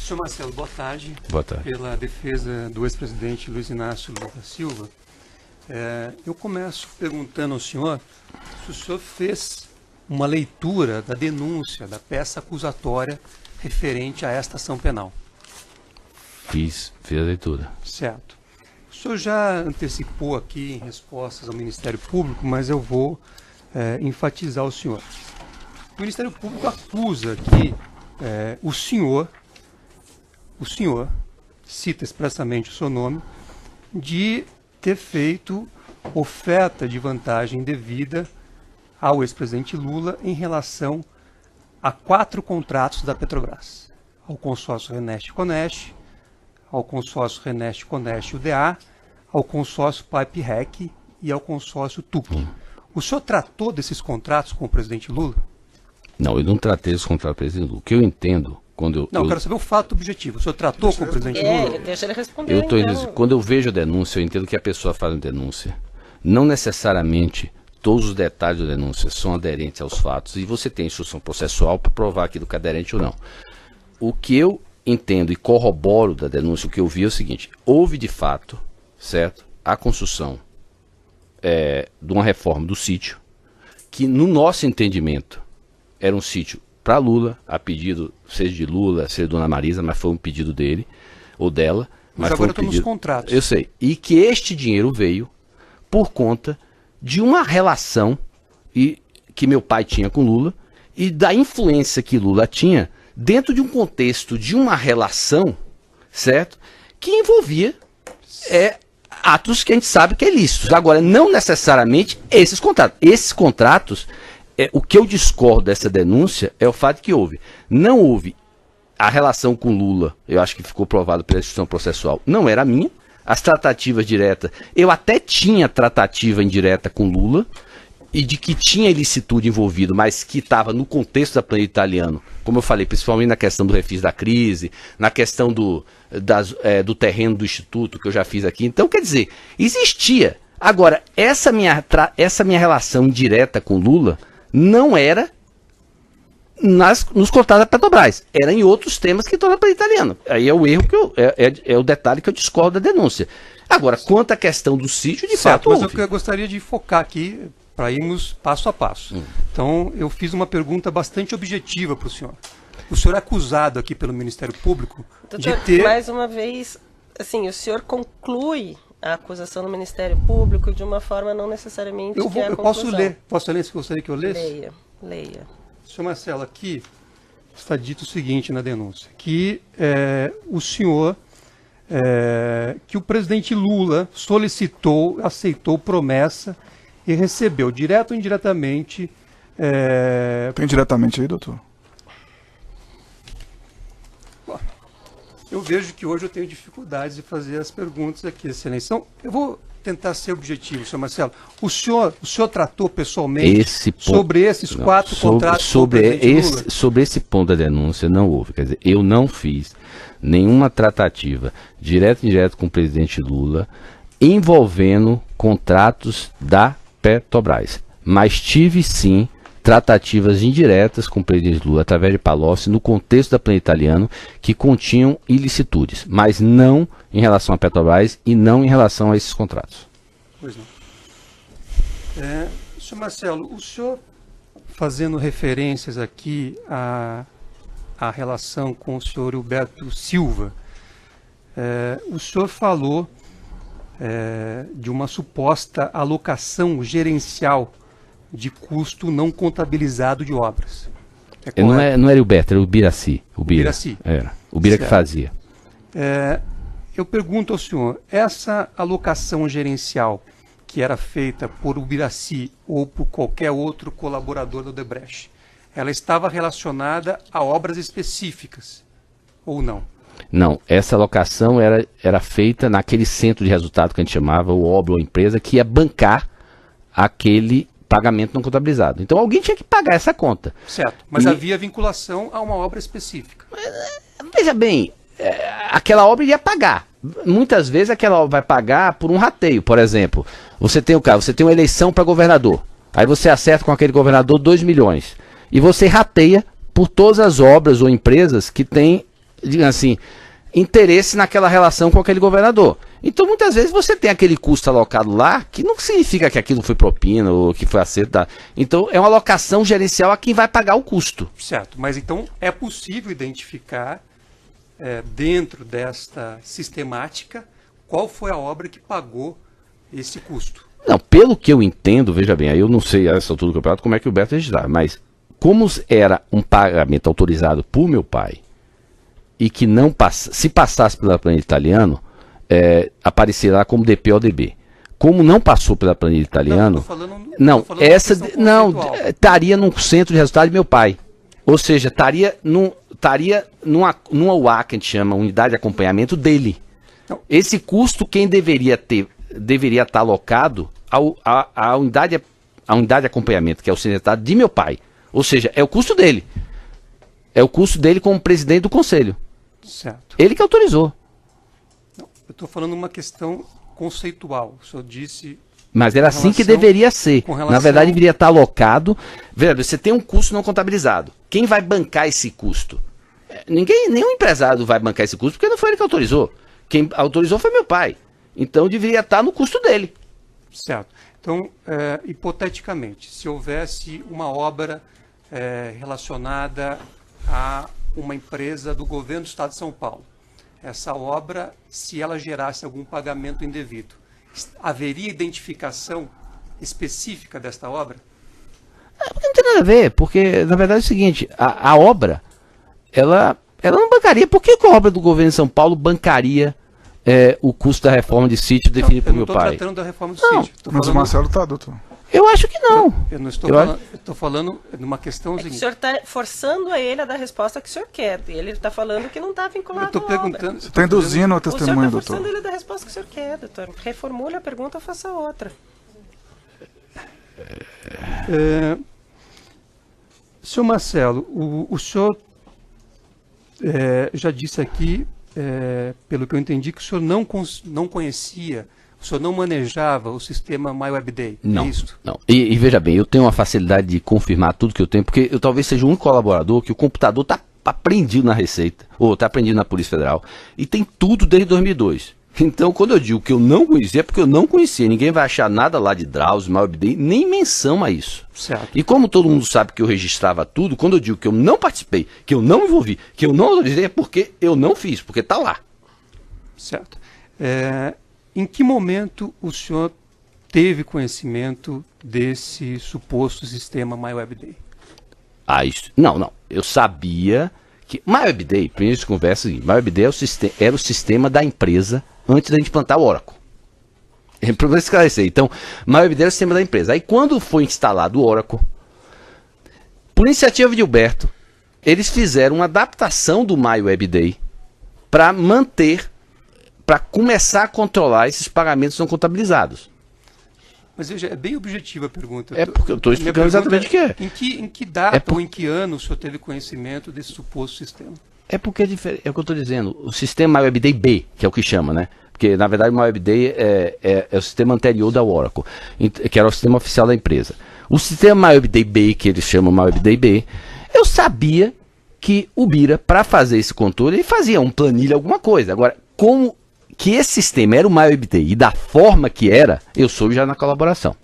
Senhor Marcelo, boa tarde. Boa tarde. Pela defesa do ex-presidente Luiz Inácio Lula da Silva. Eu começo perguntando ao senhor se o senhor fez uma leitura da denúncia, da peça acusatória referente a esta ação penal. Fiz a leitura. Certo. O senhor já antecipou aqui em respostas ao Ministério Público, mas eu vou enfatizar o senhor. O Ministério Público acusa que o senhor cita expressamente o seu nome, de ter feito oferta de vantagem devida ao ex-presidente Lula em relação a 4 contratos da Petrobras. Ao consórcio Reneste-Coneste, ao consórcio Reneste-Coneste-UDA, ao consórcio Pipe-REC e ao consórcio TUC. O senhor tratou desses contratos com o presidente Lula? Não, eu não tratei esse contrato com o presidente Lula. O que eu entendo, quando eu... Não, eu quero saber o fato objetivo. O senhor tratou com o presidente Lula? Deixa ele responder, então. Quando eu vejo a denúncia, eu entendo que a pessoa faz uma denúncia. Não necessariamente todos os detalhes da denúncia são aderentes aos fatos, e você tem instrução processual para provar aquilo que é aderente ou não. O que eu entendo e corroboro da denúncia, o que eu vi é o seguinte: houve de fato, certo, a construção de uma reforma do sítio, que no nosso entendimento era um sítio para Lula, a pedido, seja de Lula, seja de Dona Marisa, mas foi um pedido dele ou dela. Mas agora estão nos contratos. Eu sei. E que este dinheiro veio por conta de uma relação que meu pai tinha com Lula e da influência que Lula tinha dentro de um contexto de uma relação, certo? Que envolvia atos que a gente sabe que é ilícitos. Agora, não necessariamente esses contratos. Esses contratos, o que eu discordo dessa denúncia é o fato que não houve a relação com Lula, eu acho que ficou provado pela instituição processual, não era minha. As tratativas diretas, eu até tinha tratativa indireta com Lula, e de que tinha ilicitude envolvido, mas que estava no contexto da planilha italiana, como eu falei, principalmente na questão do refis da crise, na questão do terreno do Instituto, que eu já fiz aqui. Então, quer dizer, existia. Agora, essa minha relação direta com Lula não era nos contratos da Petrobras, era em outros temas que estão na planilha italiana. Aí é o erro, é o detalhe que eu discordo da denúncia. Agora, quanto à questão do sítio, de fato mas houve. eu gostaria de focar aqui, para irmos passo a passo. Então, eu fiz uma pergunta bastante objetiva para o senhor. O senhor é acusado aqui pelo Ministério Público Doutor, de ter... mais uma vez, assim, o senhor conclui a acusação do Ministério Público de uma forma não necessariamente Eu posso ler. Posso ler se gostaria que eu lesse? Leia. Senhor Marcelo, aqui está dito o seguinte na denúncia, que o senhor, que o presidente Lula solicitou, aceitou promessa e recebeu, direto ou indiretamente... Tem diretamente aí, doutor? Eu vejo que hoje eu tenho dificuldades de fazer as perguntas aqui, excelência. Então, eu vou tentar ser objetivo, senhor Marcelo. O senhor tratou pessoalmente sobre esses 4 contratos sobre esse ponto da denúncia não houve. Quer dizer, eu não fiz nenhuma tratativa direta e indireta com o presidente Lula envolvendo contratos da Petrobras. Mas tive sim tratativas indiretas com o presidente Lula através de Palocci no contexto da planilha italiana que continham ilicitudes, mas não em relação à Petrobras e não em relação a esses contratos. Pois não. Senhor Marcelo, o senhor, fazendo referências aqui à relação com o senhor Gilberto Silva, o senhor falou de uma suposta alocação gerencial de custo não contabilizado de obras. Não era o Gilberto, era o Biraci. O Biraci. Era. O Bira que fazia. Eu pergunto ao senhor, essa alocação gerencial que era feita por o Biraci ou por qualquer outro colaborador do Odebrecht, ela estava relacionada a obras específicas ou não? Não, essa alocação era feita naquele centro de resultado que a gente chamava, o OBRO, ou empresa, que ia bancar aquele pagamento não contabilizado. Então alguém tinha que pagar essa conta. Certo, mas havia vinculação a uma obra específica. Veja bem, aquela obra ia pagar. Muitas vezes aquela obra vai pagar por um rateio. Por exemplo, você tem uma eleição para governador. Aí você acerta com aquele governador 2 milhões. E você rateia por todas as obras ou empresas que têm digamos assim, interesse naquela relação com aquele governador. Então, muitas vezes, você tem aquele custo alocado lá, que não significa que aquilo foi propina ou que foi acerto. Então, é uma alocação gerencial a quem vai pagar o custo. Certo, mas então é possível identificar, dentro desta sistemática, qual foi a obra que pagou esse custo? Não, pelo que eu entendo, veja bem, aí eu não sei a essa altura do campeonato como é que o Beto registrava, mas como era um pagamento autorizado por meu pai, e que não se passasse pela planilha italiana, aparecerá como DP-ODB. Como não passou pela planilha italiana, estaria no centro de resultado de meu pai. Ou seja, estaria numa UA, que a gente chama unidade de acompanhamento dele. Não. Esse custo, quem deveria estar alocado à unidade de acompanhamento, que é o centro de resultado de meu pai. Ou seja, é o custo dele. É o custo dele como presidente do conselho. Certo. Ele que autorizou. Não, eu estou falando uma questão conceitual. O senhor disse... Mas era assim que deveria ser. Na verdade, deveria estar alocado. Veja, você tem um custo não contabilizado. Quem vai bancar esse custo? Nenhum empresário vai bancar esse custo, porque não foi ele que autorizou. Quem autorizou foi meu pai. Então, deveria estar no custo dele. Certo. Então, hipoteticamente, se houvesse uma obra relacionada a uma empresa do governo do Estado de São Paulo, essa obra, se ela gerasse algum pagamento indevido, haveria identificação específica desta obra? Não tem nada a ver, porque na verdade é o seguinte, a obra, ela não bancaria. Por que a obra do governo de São Paulo bancaria o custo da reforma de sítio definido por meu pai? Eu não estou tratando da reforma do sítio. Mas o Marcelo está, doutor. Eu acho que não. Eu não estou falando, eu estou falando numa questão... O senhor está forçando a ele a dar a resposta que o senhor quer. E ele está falando que não está vinculado. Eu estou perguntando... Você está induzindo a testemunha, doutor. O senhor está forçando ele a dar a resposta que o senhor quer, doutor. Reformule a pergunta ou faça outra. Senhor Marcelo, o senhor já disse aqui, pelo que eu entendi, que o senhor não conhecia, o senhor não manejava o sistema MyWebDay. Não, é isso? não. E veja bem, eu tenho uma facilidade de confirmar tudo que eu tenho, porque eu talvez seja o único colaborador que o computador está aprendido na Receita, ou está aprendido na Polícia Federal, e tem tudo desde 2002. Então, quando eu digo que eu não conhecia, é porque eu não conhecia. Ninguém vai achar nada lá de Drauzio, MyWebDay, nem menção a isso. Certo. E como todo mundo sabe que eu registrava tudo, quando eu digo que eu não participei, que eu não me envolvi, que eu não autorizei, é porque eu não fiz, porque está lá. Certo. Em que momento o senhor teve conhecimento desse suposto sistema MyWebDay? Não. Eu sabia que MyWebDay, primeiro de conversa, MyWebDay era o sistema da empresa antes da gente implantar o Oracle. É para você esclarecer. Então, MyWebDay era o sistema da empresa. Aí, quando foi instalado o Oracle, por iniciativa de Gilberto, eles fizeram uma adaptação do MyWebDay para começar a controlar esses pagamentos não contabilizados. Mas veja, é bem objetiva a pergunta. Porque eu estou explicando exatamente o que é. Em que data ou em que ano o senhor teve conhecimento desse suposto sistema? É porque é diferente, é o que eu estou dizendo. O sistema MyWebDay B, que é o que chama, né? Porque, na verdade, o MyWebDay é o sistema anterior da Oracle, que era o sistema oficial da empresa. O sistema MyWebDay B, que eles chamam MyWebDay B, eu sabia que o Bira, para fazer esse controle, ele fazia um planilha, alguma coisa. Agora, como que esse sistema era o MyWebDay e da forma que era, eu soube já na colaboração.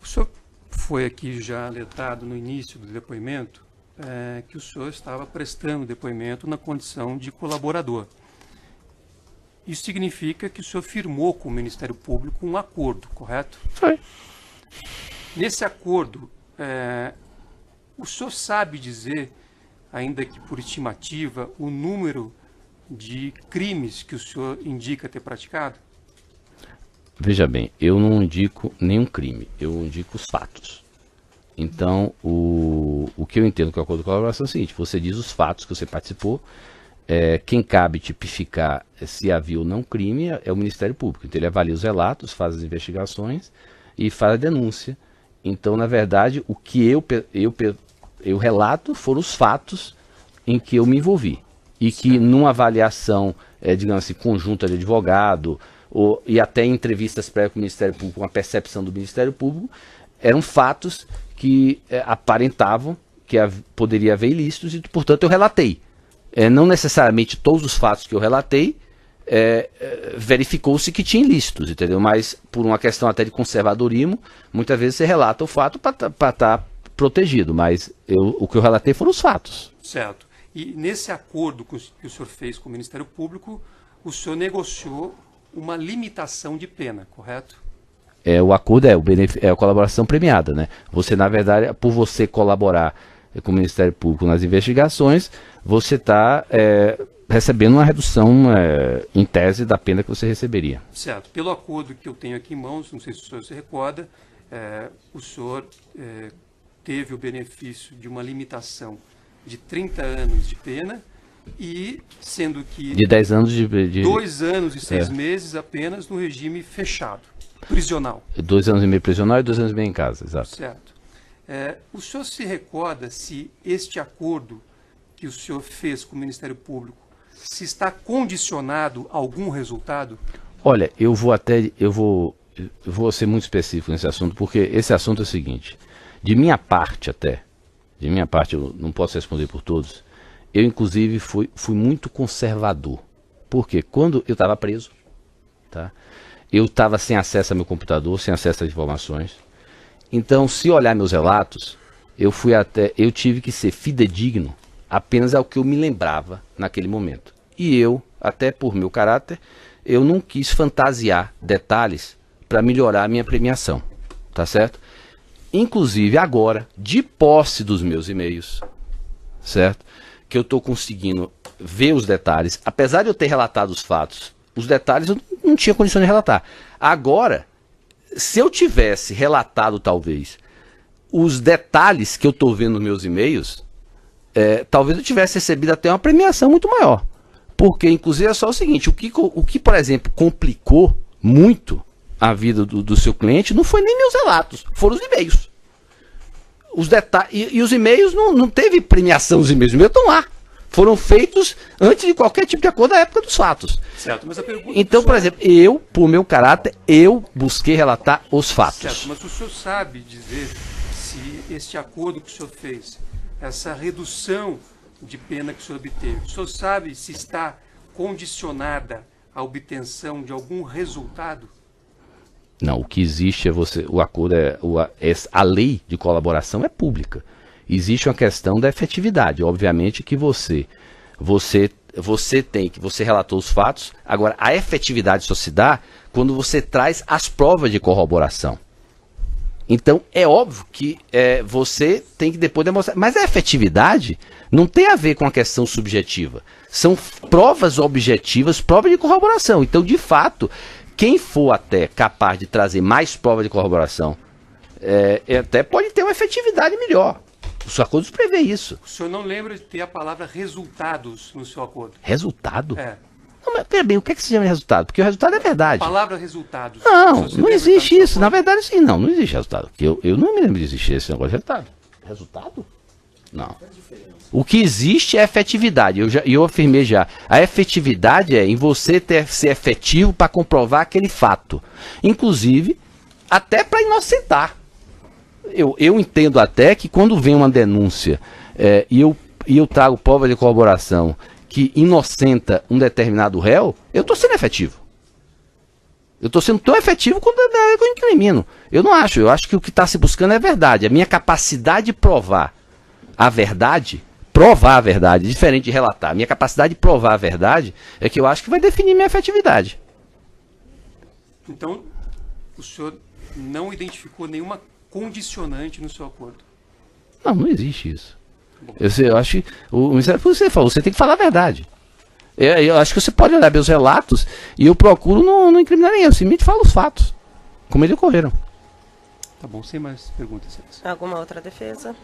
O senhor foi aqui já letrado no início do depoimento que o senhor estava prestando depoimento na condição de colaborador. Isso significa que o senhor firmou com o Ministério Público um acordo, correto? Foi. Nesse acordo, o senhor sabe dizer, ainda que por estimativa, o número de crimes que o senhor indica ter praticado? Veja bem, eu não indico nenhum crime, eu indico os fatos. Então, o que eu entendo com o acordo de colaboração é o seguinte: você diz os fatos que você participou, quem cabe tipificar se havia ou não crime é o Ministério Público. Então, ele avalia os relatos, faz as investigações e faz a denúncia. Então, na verdade, o que eu relato foram os fatos em que eu me envolvi. E que numa avaliação, digamos assim, conjunta de advogado, e até em entrevistas prévias com o Ministério Público, uma percepção do Ministério Público, eram fatos que aparentavam que poderia haver ilícitos e, portanto, eu relatei. não necessariamente todos os fatos que eu relatei, verificou-se que tinha ilícitos, entendeu? Mas por uma questão até de conservadorismo, muitas vezes você relata o fato para estar protegido, mas o que eu relatei foram os fatos. Certo. E nesse acordo que o senhor fez com o Ministério Público, o senhor negociou uma limitação de pena, correto? O acordo é a colaboração premiada, né? Você, na verdade, por você colaborar com o Ministério Público nas investigações, você está recebendo uma redução, em tese, da pena que você receberia. Certo. Pelo acordo que eu tenho aqui em mãos, não sei se o senhor se recorda, o senhor teve o benefício de uma limitação de 30 anos de pena e sendo que... De 10 anos 2 anos e 6 meses apenas no regime fechado, prisional. 2 anos e meio prisional e 2 anos e meio em casa, exato. Certo. O senhor se recorda se este acordo que o senhor fez com o Ministério Público se está condicionado a algum resultado? Olha, eu vou ser muito específico nesse assunto, porque esse assunto é o seguinte, de minha parte, eu não posso responder por todos, eu inclusive fui muito conservador, porque quando eu estava preso, tá? Eu estava sem acesso ao meu computador, sem acesso às informações, então se olhar meus relatos, eu tive que ser fidedigno apenas ao que eu me lembrava naquele momento. E eu, até por meu caráter, eu não quis fantasiar detalhes para melhorar a minha premiação, tá certo? Inclusive agora, de posse dos meus e-mails, certo? Que eu estou conseguindo ver os detalhes, apesar de eu ter relatado os fatos, os detalhes eu não tinha condição de relatar. Agora, se eu tivesse relatado talvez os detalhes que eu estou vendo nos meus e-mails, talvez eu tivesse recebido até uma premiação muito maior. Porque, inclusive, é só o seguinte, o que, por exemplo, complicou muito a vida do seu cliente não foi nem meus relatos, foram os e-mails. Os detalhes, e os e-mails não teve premiação, os e-mails estão lá. Foram feitos antes de qualquer tipo de acordo da época dos fatos. Certo, mas a pergunta... Então, por exemplo, eu, por meu caráter, eu busquei relatar os fatos. Certo, mas o senhor sabe dizer se este acordo que o senhor fez, essa redução de pena que o senhor obteve, o senhor sabe se está condicionada à obtenção de algum resultado? Não, o que existe o acordo a lei de colaboração é pública. Existe uma questão da efetividade. Obviamente que você relatou os fatos, agora a efetividade só se dá quando você traz as provas de corroboração. Então é óbvio que você tem que depois demonstrar. Mas a efetividade não tem a ver com a questão subjetiva. São provas objetivas, provas de corroboração. Então, de fato, quem for até capaz de trazer mais prova de corroboração, até pode ter uma efetividade melhor. Os acordos prevê isso. O senhor não lembra de ter a palavra resultados no seu acordo? Resultado? Não, mas pera bem, o que se chama de resultado? Porque o resultado é verdade. A palavra resultados. Não existe isso. Na verdade, sim, não existe resultado. Eu não me lembro de existir esse negócio de resultado. Resultado? Não. O que existe é efetividade. Eu afirmei já. A efetividade é em você ser efetivo para comprovar aquele fato. Inclusive, até para inocentar. Eu entendo até que quando vem uma denúncia e eu trago prova de corroboração que inocenta um determinado réu, eu estou sendo efetivo. Eu estou sendo tão efetivo quanto eu incrimino. Eu não acho. Eu acho que o que está se buscando é verdade. A minha capacidade de provar a verdade, diferente de relatar. A minha capacidade de provar a verdade é que eu acho que vai definir minha efetividade. Então, o senhor não identificou nenhuma condicionante no seu acordo? Não existe isso. Eu acho que o Ministério Público, você falou, você tem que falar a verdade. Eu acho que você pode olhar meus relatos e eu procuro não incriminar ninguém. Eu simplesmente falo os fatos, como eles ocorreram. Tá bom, sem mais perguntas. Alguma outra defesa?